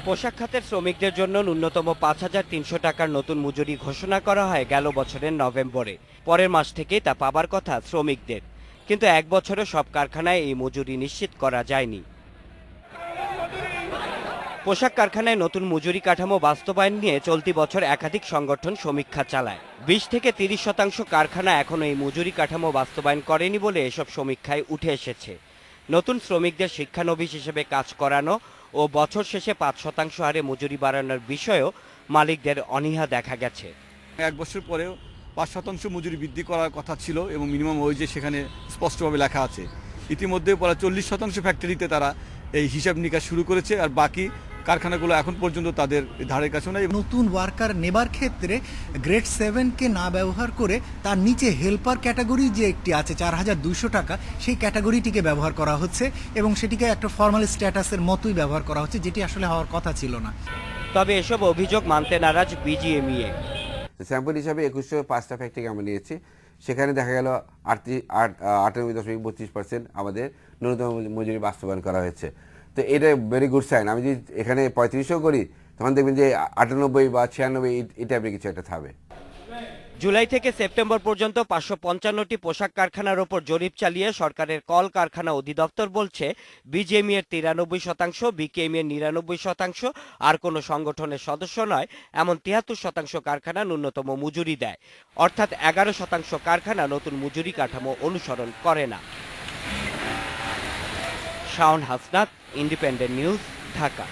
পোশাক খাতের শ্রমিকদের জন্য ন্যূনতম ৫,৩০০ টাকার নতুন মজুরি ঘোষণা করা হয় গেল বছরের নভেম্বরে। পরের মাস থেকেই তা পাবার কথা শ্রমিকদের, কিন্তু এক বছরে সব কারখানায় এই মজুরি নিশ্চিত করা যায়নি। পোশাক কারখানায় নতুন মজুরি কাঠামো বাস্তবায়ন নিয়ে চলতি বছর একাধিক সংগঠন সমীক্ষা চালায়। ২০ থেকে ৩০% কারখানা এখনো এই মজুরি কাঠামো বাস্তবায়ন করেনি বলে এসব সমীক্ষায় উঠে এসেছে। নতুন শ্রমিকদের শিক্ষানবিশ হিসেবে কাজ করানো ও বছর শেষে ৫% হারে মজুরি বাড়ানোর বিষয়েও মালিকদের অনীহা দেখা গেছে। এক বছর পরেও ৫% মজুরি বৃদ্ধি করার কথা ছিল এবং মিনিমাম ওয়েজে সেখানে স্পষ্টভাবে লেখা আছে। ইতিমধ্যে প্রায় 40% ফ্যাক্টরিতে তারা এই হিসাব নিকাশ শুরু করেছে, আর বাকি কারখানাগুলো এখন পর্যন্ত তাদের ধারের কাছে নাই। নতুন ওয়ার্কার নেবার ক্ষেত্রে গ্রেড 7কে না ব্যবহার করে তার নিচে হেল্পার ক্যাটাগরি যে একটি আছে ৪,২০০ টাকা, সেই ক্যাটাগরিটিকে ব্যবহার করা হচ্ছে এবং সেটিকে একটা ফর্মাল স্ট্যাটাসের মতোই ব্যবহার করা হচ্ছে, যেটি আসলে হওয়ার কথা ছিল না। তবে এসব অভিযোগ মানতে নারাজ বিজিএমইএ। স্যাম্পল হিসাবে ২১০৫টা ফ্যাক্টরি আমরা নিয়েছি, সেখানে দেখা গেল 98.32% আমাদের ন্যূনতম মজুরি বাস্তবায়ন করা হয়েছে। তো এটা ভেরি গুড সাইন। আমি যদি এখানে ৩৫০০ করি তখন দেখবেন যে ৯৮ বা ৯৬ এই টাইপের কিছু একটা থাকবে। জুলাই থেকে সেপ্টেম্বর পর্যন্ত ৫৫৫টি পোশাক কারখানার ওপর জরিপ চালিয়ে সরকারের কল কারখানা অধিদপ্তর বলছে বিজিএমইএর ৯৩%, বিকেএমইএর ৯৯%, আর কোনো সংগঠনের সদস্য নয় এমন ৭৩% কারখানা ন্যূনতম মজুরি দেয়। অর্থাৎ ১১% কারখানা নতুন মজুরি কাঠামো অনুসরণ করে না। Shaon Hasnat, independent news, Dhaka.